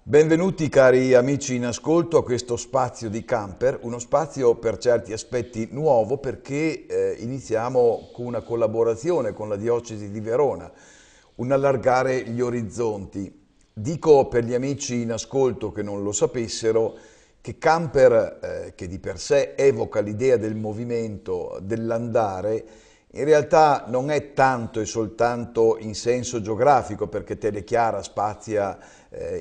Benvenuti cari amici in ascolto a questo spazio di Camper, uno spazio per certi aspetti nuovo perché iniziamo con una collaborazione con la Diocesi di Verona, un allargare gli orizzonti. Dico per gli amici in ascolto che non lo sapessero che Camper, che di per sé evoca l'idea del movimento, dell'andare, in realtà non è tanto e soltanto in senso geografico, perché Telechiara spazia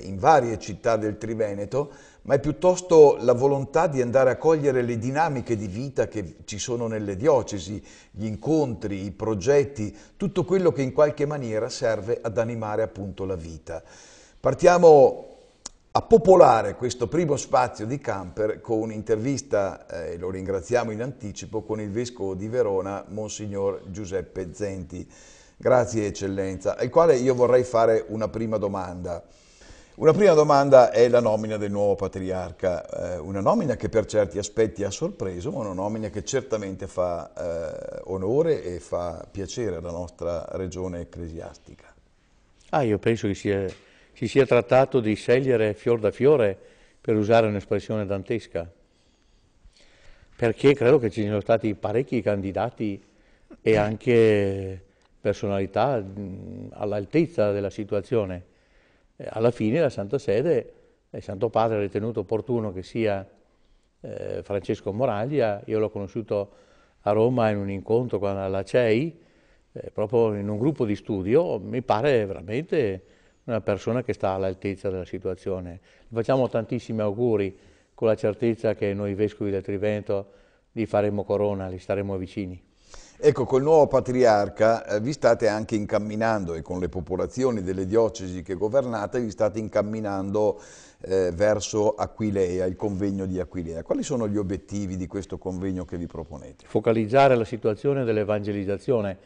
in varie città del Triveneto, ma è piuttosto la volontà di andare a cogliere le dinamiche di vita che ci sono nelle diocesi, gli incontri, i progetti, tutto quello che in qualche maniera serve ad animare appunto la vita. Partiamo a popolare questo primo spazio di Camper con un'intervista, e lo ringraziamo in anticipo, con il Vescovo di Verona, Monsignor Giuseppe Zenti. Grazie Eccellenza, al quale io vorrei fare una prima domanda. Una prima domanda è la nomina del nuovo Patriarca, una nomina che per certi aspetti ha sorpreso, ma una nomina che certamente fa onore e fa piacere alla nostra regione ecclesiastica. Io penso che si sia trattato di scegliere fior da fiore, per usare un'espressione dantesca, perché credo che ci siano stati parecchi candidati e anche personalità all'altezza della situazione. Alla fine la Santa Sede, il Santo Padre ha ritenuto opportuno che sia Francesco Moraglia. Io l'ho conosciuto a Roma in un incontro alla CEI, proprio in un gruppo di studio. Mi pare veramente una persona che sta all'altezza della situazione. Gli facciamo tantissimi auguri, con la certezza che noi vescovi del Trivento gli faremo corona, gli staremo vicini. Ecco, col nuovo Patriarca vi state anche incamminando, e con le popolazioni delle diocesi che governate, vi state incamminando verso Aquileia, il convegno di Aquileia. Quali sono gli obiettivi di questo convegno che vi proponete? Focalizzare la situazione dell'evangelizzazione,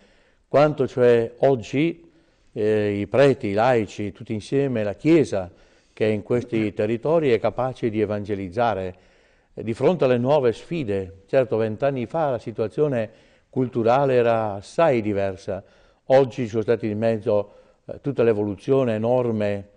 quanto cioè oggi i preti, i laici, tutti insieme, la Chiesa che è in questi territori è capace di evangelizzare di fronte alle nuove sfide. Certo, 20 anni fa la situazione culturale era assai diversa. Oggi ci sono stati in mezzo tutta l'evoluzione enorme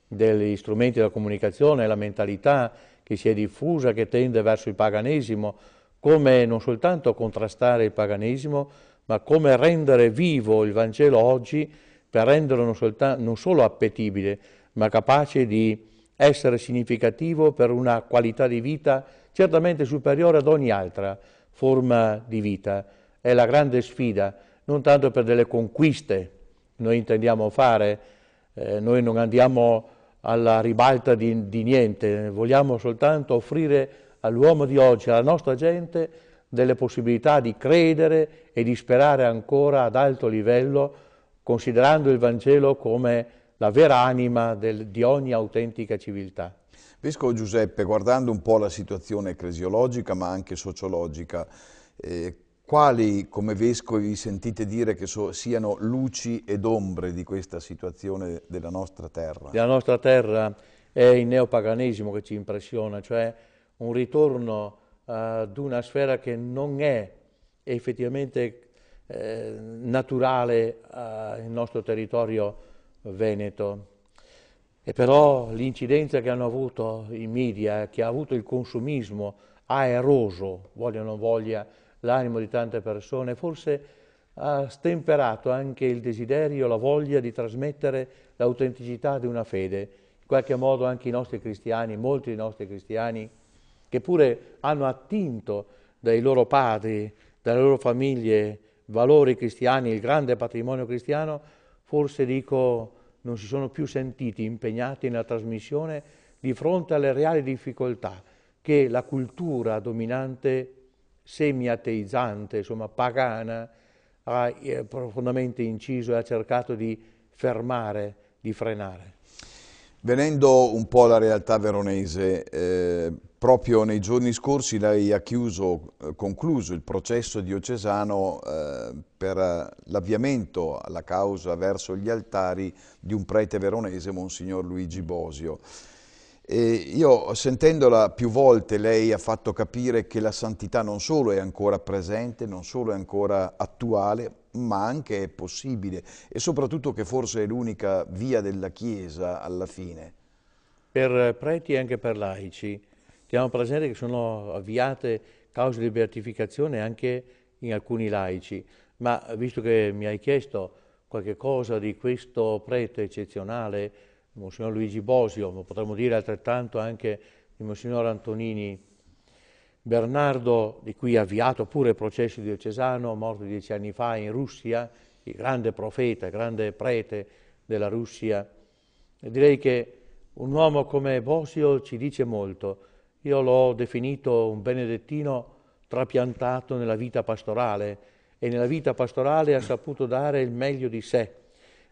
degli strumenti della comunicazione, la mentalità che si è diffusa, che tende verso il paganesimo, come non soltanto contrastare il paganesimo, ma come rendere vivo il Vangelo oggi per renderlo non solo appetibile, ma capace di essere significativo per una qualità di vita certamente superiore ad ogni altra forma di vita. È la grande sfida, non tanto per delle conquiste che noi intendiamo fare, noi non andiamo alla ribalta di niente, vogliamo soltanto offrire all'uomo di oggi, alla nostra gente, delle possibilità di credere e di sperare ancora ad alto livello, considerando il Vangelo come la vera anima di ogni autentica civiltà. Vescovo Giuseppe, guardando un po' la situazione ecclesiologica ma anche sociologica, quali come vescovi vi sentite dire che siano luci ed ombre di questa situazione della nostra terra? La nostra terra è il neopaganesimo che ci impressiona, cioè un ritorno ad una sfera che non è effettivamente naturale nel nostro territorio veneto. E però l'incidenza che hanno avuto i media, che ha avuto il consumismo, ha eroso, voglia o non voglia, l'animo di tante persone, forse ha stemperato anche il desiderio, la voglia di trasmettere l'autenticità di una fede. In qualche modo anche i nostri cristiani, molti dei nostri cristiani, che pure hanno attinto dai loro padri, dalle loro famiglie, valori cristiani, il grande patrimonio cristiano, forse dico non si sono più sentiti impegnati nella trasmissione di fronte alle reali difficoltà che la cultura dominante, semi-ateizzante, insomma pagana, ha profondamente inciso e ha cercato di fermare, di frenare. Venendo un po' alla realtà veronese, proprio nei giorni scorsi lei ha concluso il processo diocesano per l'avviamento alla causa verso gli altari di un prete veronese, Monsignor Luigi Bosio. E io, sentendola più volte, lei ha fatto capire che la santità non solo è ancora presente, non solo è ancora attuale, ma anche è possibile, e soprattutto che forse è l'unica via della Chiesa alla fine. Per preti e anche per laici. Teniamo presente che sono avviate cause di beatificazione anche in alcuni laici, ma visto che mi hai chiesto qualche cosa di questo prete eccezionale, Monsignor Luigi Bosio, ma potremmo dire altrettanto anche di Monsignor Antonini Bernardo, di cui ha avviato pure il processo diocesano, morto 10 anni fa in Russia, il grande profeta, il grande prete della Russia. E direi che un uomo come Bosio ci dice molto. Io l'ho definito un benedettino trapiantato nella vita pastorale, e nella vita pastorale ha saputo dare il meglio di sé,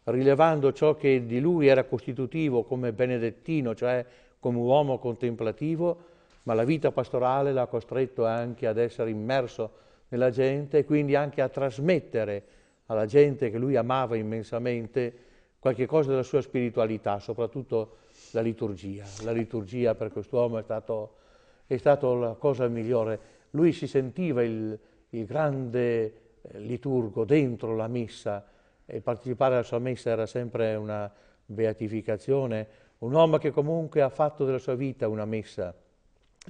rilevando ciò che di lui era costitutivo come benedettino, cioè come uomo contemplativo, ma la vita pastorale l'ha costretto anche ad essere immerso nella gente e quindi anche a trasmettere alla gente che lui amava immensamente qualche cosa della sua spiritualità, soprattutto la liturgia. La liturgia per quest'uomo è stato la cosa migliore. Lui si sentiva il grande liturgo dentro la messa, e partecipare alla sua messa era sempre una beatificazione. Un uomo che comunque ha fatto della sua vita una messa,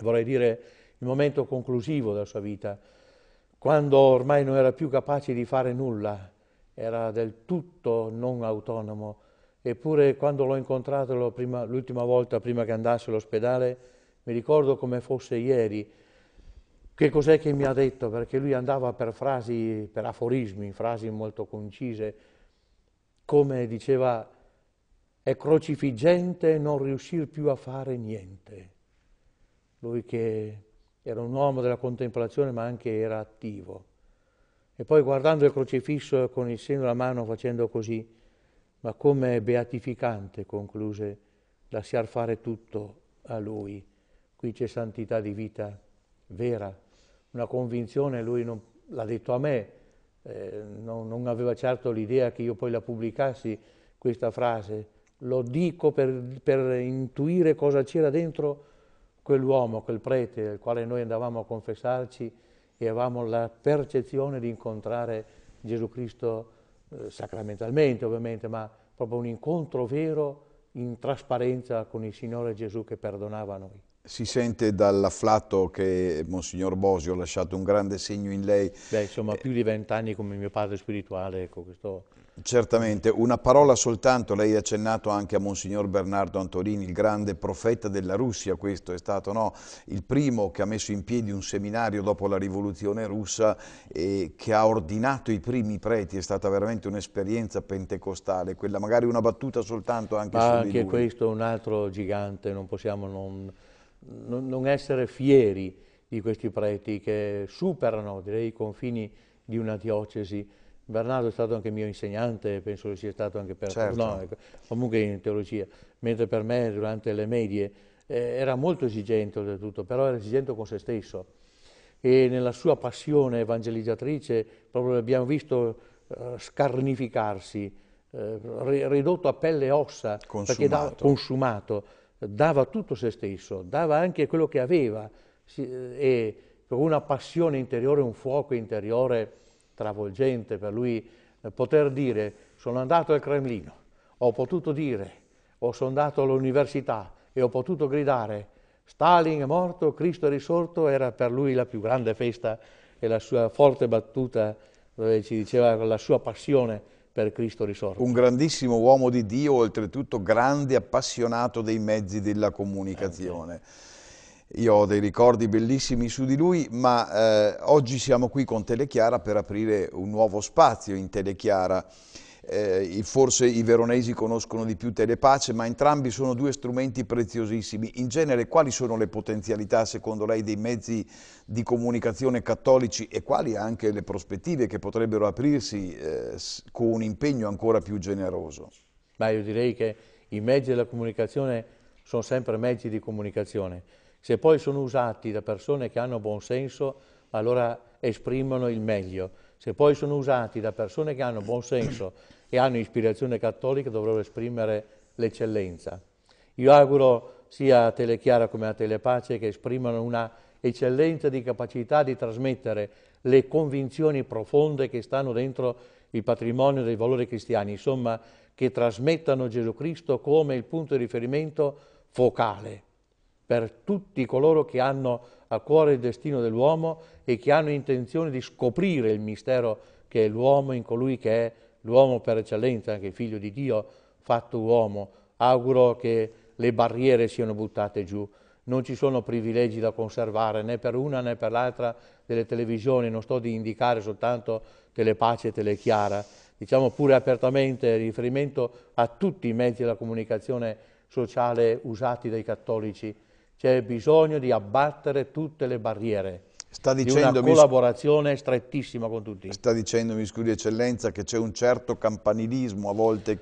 vorrei dire il momento conclusivo della sua vita, quando ormai non era più capace di fare nulla, era del tutto non autonomo. Eppure quando l'ho incontrato l'ultima volta prima che andasse all'ospedale, mi ricordo come fosse ieri, che cos'è che mi ha detto, perché lui andava per frasi, per aforismi, frasi molto concise, come diceva: è crocifiggente non riuscire più a fare niente. Lui che era un uomo della contemplazione ma anche era attivo. E poi guardando il crocifisso con il seno alla mano facendo così, ma come beatificante, concluse, lasciar fare tutto a lui. Qui c'è santità di vita vera, una convinzione, lui non l'ha detto a me, non aveva certo l'idea che io poi la pubblicassi questa frase, lo dico per intuire cosa c'era dentro quell'uomo, quel prete, al quale noi andavamo a confessarci e avevamo la percezione di incontrare Gesù Cristo sacramentalmente ovviamente, ma proprio un incontro vero in trasparenza con il Signore Gesù che perdonava a noi. Si sente dall'afflatto che Monsignor Bosio ha lasciato un grande segno in lei. Beh, insomma, più di 20 anni come mio padre spirituale, ecco, questo... Certamente, una parola soltanto, lei ha accennato anche a Monsignor Bernardo Antonini, il grande profeta della Russia, questo è stato il primo che ha messo in piedi un seminario dopo la rivoluzione russa e che ha ordinato i primi preti, è stata veramente un'esperienza pentecostale, quella magari una battuta soltanto anche su di lui. Anche questo è un altro gigante, non possiamo non essere fieri di questi preti che superano, direi, i confini di una diocesi. Bernardo è stato anche mio insegnante, penso che sia stato anche per certo. No, comunque in teologia, mentre per me durante le medie era molto esigente oltretutto, però era esigente con se stesso e nella sua passione evangelizzatrice proprio l'abbiamo visto scarnificarsi, ridotto a pelle e ossa, perché consumato, dava tutto se stesso, dava anche quello che aveva e con una passione interiore, un fuoco interiore travolgente per lui poter dire sono andato al Cremlino, ho potuto dire, o sono andato all'università e ho potuto gridare Stalin è morto, Cristo è risorto, era per lui la più grande festa e la sua forte battuta dove ci diceva la sua passione per Cristo risorto. Un grandissimo uomo di Dio, oltretutto grande appassionato dei mezzi della comunicazione. Io ho dei ricordi bellissimi su di lui, ma oggi siamo qui con Telechiara per aprire un nuovo spazio in Telechiara. Forse i veronesi conoscono di più Telepace, ma entrambi sono due strumenti preziosissimi. In genere, quali sono le potenzialità, secondo lei, dei mezzi di comunicazione cattolici e quali anche le prospettive che potrebbero aprirsi con un impegno ancora più generoso? Beh, io direi che i mezzi della comunicazione sono sempre mezzi di comunicazione. Se poi sono usati da persone che hanno buon senso, allora esprimono il meglio. Se poi sono usati da persone che hanno buon senso e hanno ispirazione cattolica, dovrebbero esprimere l'eccellenza. Io auguro sia a Telechiara come a Telepace che esprimano una eccellenza di capacità di trasmettere le convinzioni profonde che stanno dentro il patrimonio dei valori cristiani, insomma, che trasmettano Gesù Cristo come il punto di riferimento focale per tutti coloro che hanno a cuore il destino dell'uomo e che hanno intenzione di scoprire il mistero che è l'uomo in colui che è l'uomo per eccellenza, anche figlio di Dio, fatto uomo. Auguro che le barriere siano buttate giù. Non ci sono privilegi da conservare né per una né per l'altra delle televisioni, non sto di indicare soltanto Telepace e Telechiara, diciamo pure apertamente riferimento a tutti i mezzi della comunicazione sociale usati dai cattolici. C'è bisogno di abbattere tutte le barriere, di una collaborazione strettissima con tutti. Sta dicendo, mi scusi eccellenza, che c'è un certo campanilismo a volte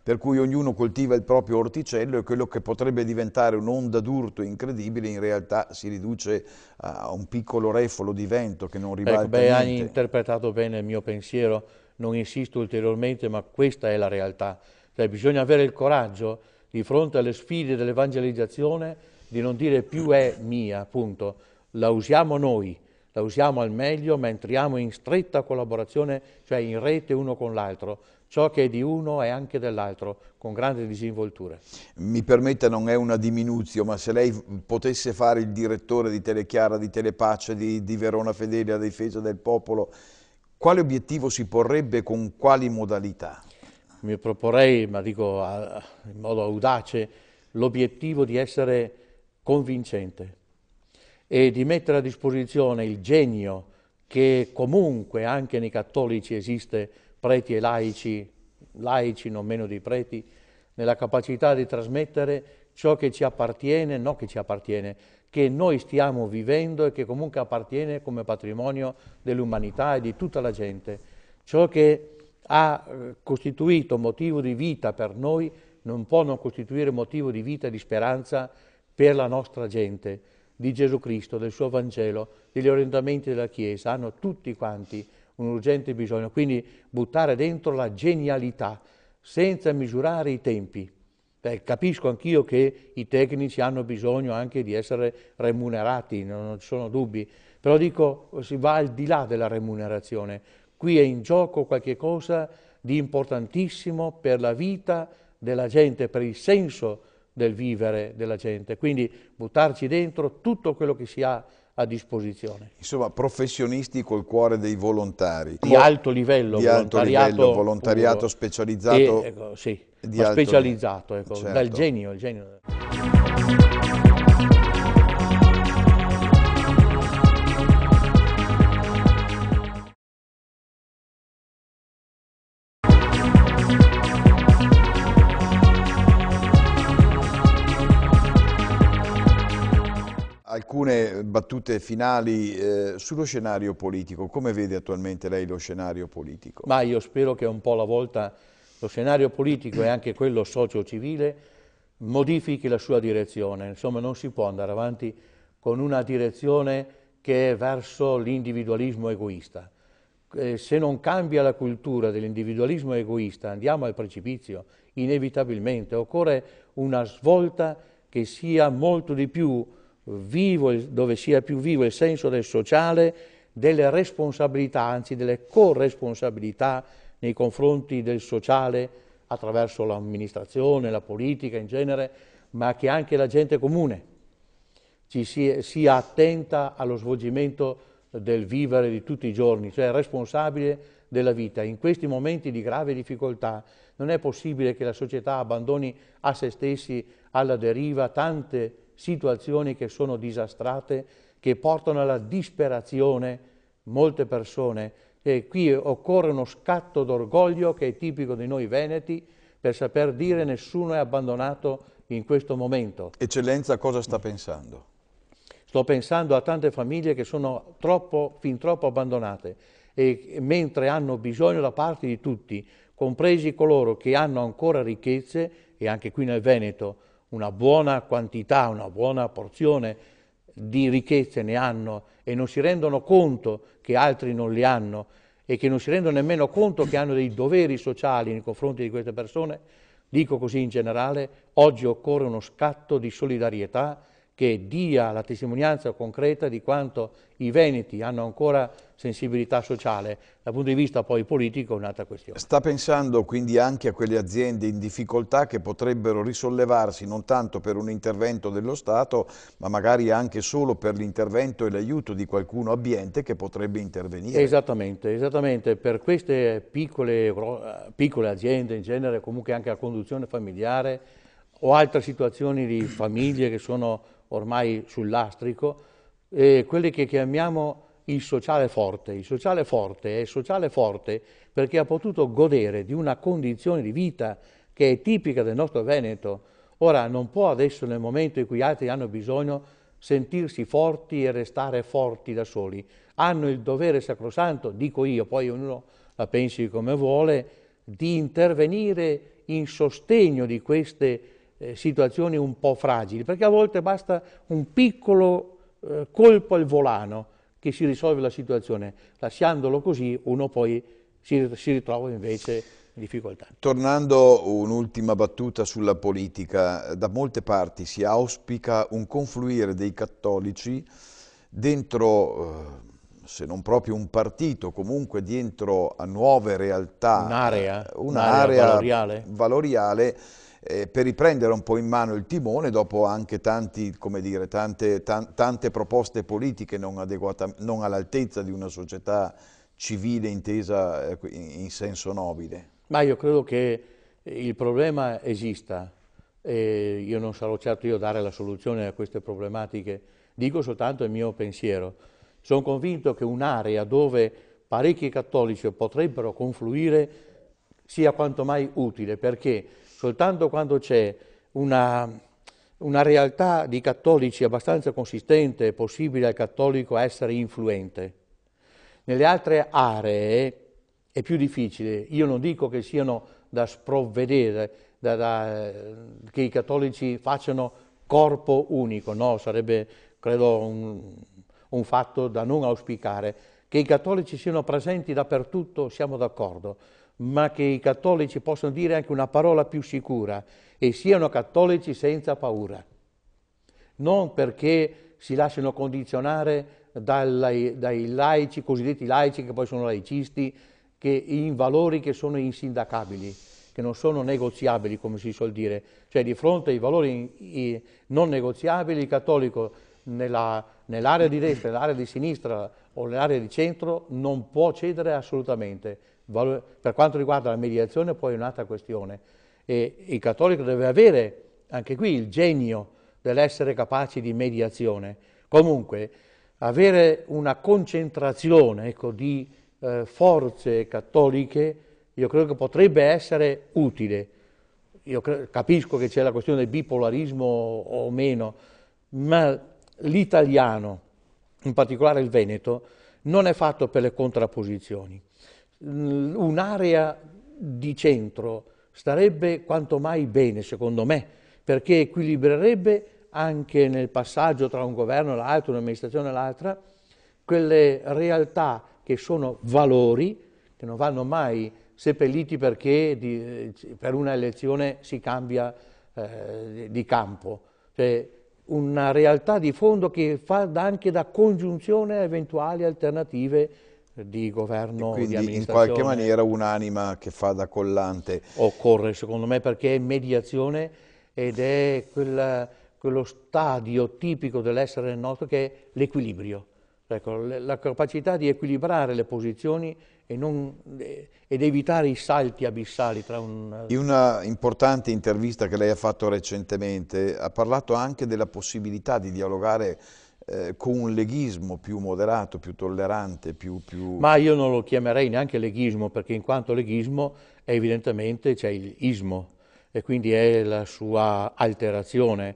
per cui ognuno coltiva il proprio orticello e quello che potrebbe diventare un'onda d'urto incredibile in realtà si riduce a un piccolo refolo di vento che non ribalta niente. Hai interpretato bene il mio pensiero, non insisto ulteriormente, ma questa è la realtà. Cioè, bisogna avere il coraggio di fronte alle sfide dell'evangelizzazione di non dire più è mia, appunto, la usiamo noi, la usiamo al meglio, ma entriamo in stretta collaborazione, cioè in rete uno con l'altro. Ciò che è di uno è anche dell'altro, con grande disinvoltura. Mi permetta, non è una diminuzione, ma se lei potesse fare il direttore di Telechiara, di Telepace, di Verona Fedele, a difesa del popolo, quale obiettivo si porrebbe con quali modalità? Mi proporrei, ma dico in modo audace, l'obiettivo di essere convincente e di mettere a disposizione il genio che comunque anche nei cattolici esiste, preti e laici non meno dei preti, nella capacità di trasmettere ciò che ci appartiene, no che ci appartiene, che noi stiamo vivendo e che comunque appartiene come patrimonio dell'umanità e di tutta la gente. Ciò che ha costituito motivo di vita per noi non può non costituire motivo di vita e di speranza per la nostra gente, di Gesù Cristo, del suo Vangelo, degli orientamenti della Chiesa. Hanno tutti quanti un urgente bisogno, quindi buttare dentro la genialità senza misurare i tempi. Capisco anch'io che i tecnici hanno bisogno anche di essere remunerati, non ci sono dubbi, però dico, si va al di là della remunerazione. Qui è in gioco qualche cosa di importantissimo per la vita della gente, per il senso del vivere della gente, quindi buttarci dentro tutto quello che si ha a disposizione. Insomma, professionisti col cuore dei volontari. Di alto livello, volontariato specializzato. Sì, specializzato, ecco, certo. Dal genio, il genio. Alcune battute finali sullo scenario politico. Come vede attualmente lei lo scenario politico? Ma io spero che un po' alla volta lo scenario politico e anche quello socio-civile modifichi la sua direzione. Insomma, non si può andare avanti con una direzione che è verso l'individualismo egoista. Se non cambia la cultura dell'individualismo egoista, andiamo al precipizio, inevitabilmente. Occorre una svolta che sia molto di più vivo, dove sia più vivo il senso del sociale, delle responsabilità, anzi delle corresponsabilità nei confronti del sociale attraverso l'amministrazione, la politica in genere, ma che anche la gente comune sia attenta allo svolgimento del vivere di tutti i giorni, cioè responsabile della vita. In questi momenti di grave difficoltà non è possibile che la società abbandoni a se stessi alla deriva tante situazioni che sono disastrate, che portano alla disperazione molte persone. E qui occorre uno scatto d'orgoglio che è tipico di noi veneti per saper dire nessuno è abbandonato in questo momento. Eccellenza, cosa sta pensando? Sto pensando a tante famiglie che sono fin troppo abbandonate e mentre hanno bisogno da parte di tutti, compresi coloro che hanno ancora ricchezze, e anche qui nel Veneto una buona quantità, una buona porzione di ricchezze ne hanno e non si rendono conto che altri non li hanno e che non si rendono nemmeno conto che hanno dei doveri sociali nei confronti di queste persone, dico così in generale, oggi occorre uno scatto di solidarietà che dia la testimonianza concreta di quanto i veneti hanno ancora sensibilità sociale. Dal punto di vista poi politico è un'altra questione. Sta pensando quindi anche a quelle aziende in difficoltà che potrebbero risollevarsi non tanto per un intervento dello Stato, ma magari anche solo per l'intervento e l'aiuto di qualcuno abbiente che potrebbe intervenire. Esattamente. Per queste piccole aziende, in genere comunque anche la conduzione familiare o altre situazioni di famiglie che sono ormai sul lastrico, quelle che chiamiamo il sociale forte. Il sociale forte è sociale forte perché ha potuto godere di una condizione di vita che è tipica del nostro Veneto. Ora non può adesso, nel momento in cui altri hanno bisogno, sentirsi forti e restare forti da soli. Hanno il dovere sacrosanto, dico io, poi ognuno la pensi come vuole, di intervenire in sostegno di queste situazioni un po' fragili, perché a volte basta un piccolo colpo al volano che si risolve la situazione. Lasciandolo così uno poi si ritrova invece in difficoltà. Tornando un'ultima battuta sulla politica, da molte parti si auspica un confluire dei cattolici dentro, se non proprio un partito, comunque dentro a nuove realtà, un'area valoriale, per riprendere un po' in mano il timone dopo anche tante proposte politiche non all'altezza di una società civile intesa in senso nobile. Ma io credo che il problema esista, e io non sarò certo io a dare la soluzione a queste problematiche, dico soltanto il mio pensiero. Sono convinto che un'area dove parecchi cattolici potrebbero confluire sia quanto mai utile, perché soltanto quando c'è una realtà di cattolici abbastanza consistente è possibile al cattolico essere influente. Nelle altre aree è più difficile. Io non dico che siano da sprovvedere, che i cattolici facciano corpo unico, no, sarebbe credo un fatto da non auspicare. Che i cattolici siano presenti dappertutto siamo d'accordo, ma che i cattolici possano dire anche una parola più sicura e siano cattolici senza paura. Non perché si lasciano condizionare dai laici, cosiddetti laici, che poi sono laicisti, che in valori che sono insindacabili, che non sono negoziabili, come si suol dire. Cioè di fronte ai valori non negoziabili, il cattolico nell'area di destra, nell'area di sinistra o nell'area di centro non può cedere assolutamente. Per quanto riguarda la mediazione poi è un'altra questione. E il cattolico deve avere anche qui il genio dell'essere capaci di mediazione. Comunque avere una concentrazione, ecco, di forze cattoliche, io credo che potrebbe essere utile. Io capisco che c'è la questione del bipolarismo o meno, ma l'italiano, in particolare il Veneto, non è fatto per le contrapposizioni. Un'area di centro starebbe quanto mai bene, secondo me, perché equilibrerebbe anche nel passaggio tra un governo e l'altro, un'amministrazione e l'altra, quelle realtà che sono valori, che non vanno mai seppelliti perché per una elezione si cambia di campo. Cioè una realtà di fondo che fa anche da congiunzione a eventuali alternative di governo, quindi di amministrazione. in qualche maniera un'anima che fa da collante. Occorre, secondo me, perché è mediazione ed è quello stadio tipico dell'essere nostro che è l'equilibrio. Ecco, la capacità di equilibrare le posizioni ed evitare i salti abissali tra un... In una importante intervista che lei ha fatto recentemente ha parlato anche della possibilità di dialogare con un leghismo più moderato, più tollerante, più... Ma io non lo chiamerei neanche leghismo, perché in quanto leghismo evidentemente c'è il ismo e quindi è la sua alterazione.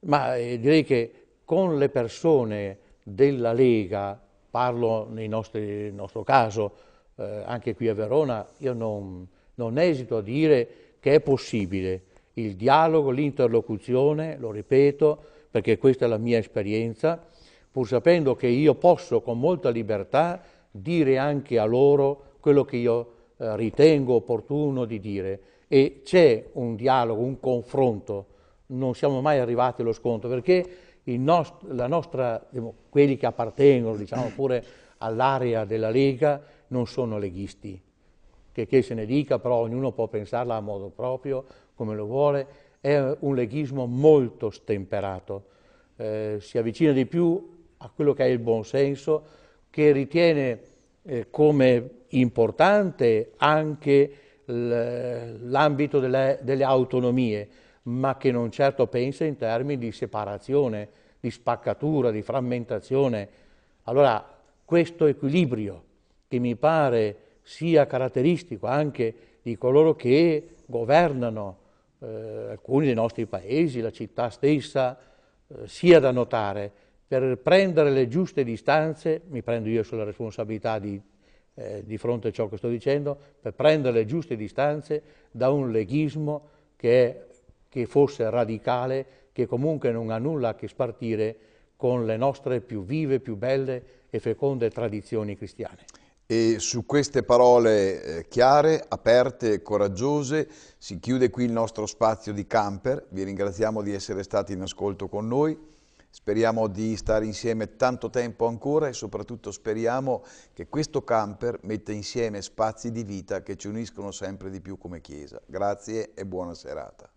Ma direi che con le persone della Lega, parlo nel nostro caso, anche qui a Verona, io non esito a dire che è possibile il dialogo, l'interlocuzione, lo ripeto, perché questa è la mia esperienza, pur sapendo che io posso con molta libertà dire anche a loro quello che io ritengo opportuno di dire. E c'è un dialogo, un confronto, non siamo mai arrivati allo scontro, perché quelli che appartengono, diciamo pure, all'area della Lega non sono leghisti. Che se ne dica, però ognuno può pensarla a modo proprio, come lo vuole, è un leghismo molto stemperato, si avvicina di più a quello che è il buonsenso, che ritiene come importante anche l'ambito delle autonomie, ma che non certo pensa in termini di separazione, di spaccatura, di frammentazione. Allora, questo equilibrio che mi pare sia caratteristico anche di coloro che governano alcuni dei nostri paesi, la città stessa, sia da notare, per prendere le giuste distanze, mi prendo io sulla responsabilità di fronte a ciò che sto dicendo, per prendere le giuste distanze da un leghismo che fosse radicale, che comunque non ha nulla a che spartire con le nostre più vive, più belle e feconde tradizioni cristiane. E su queste parole chiare, aperte e coraggiose si chiude qui il nostro spazio di camper. Vi ringraziamo di essere stati in ascolto con noi. Speriamo di stare insieme tanto tempo ancora e soprattutto speriamo che questo camper metta insieme spazi di vita che ci uniscono sempre di più come Chiesa. Grazie e buona serata.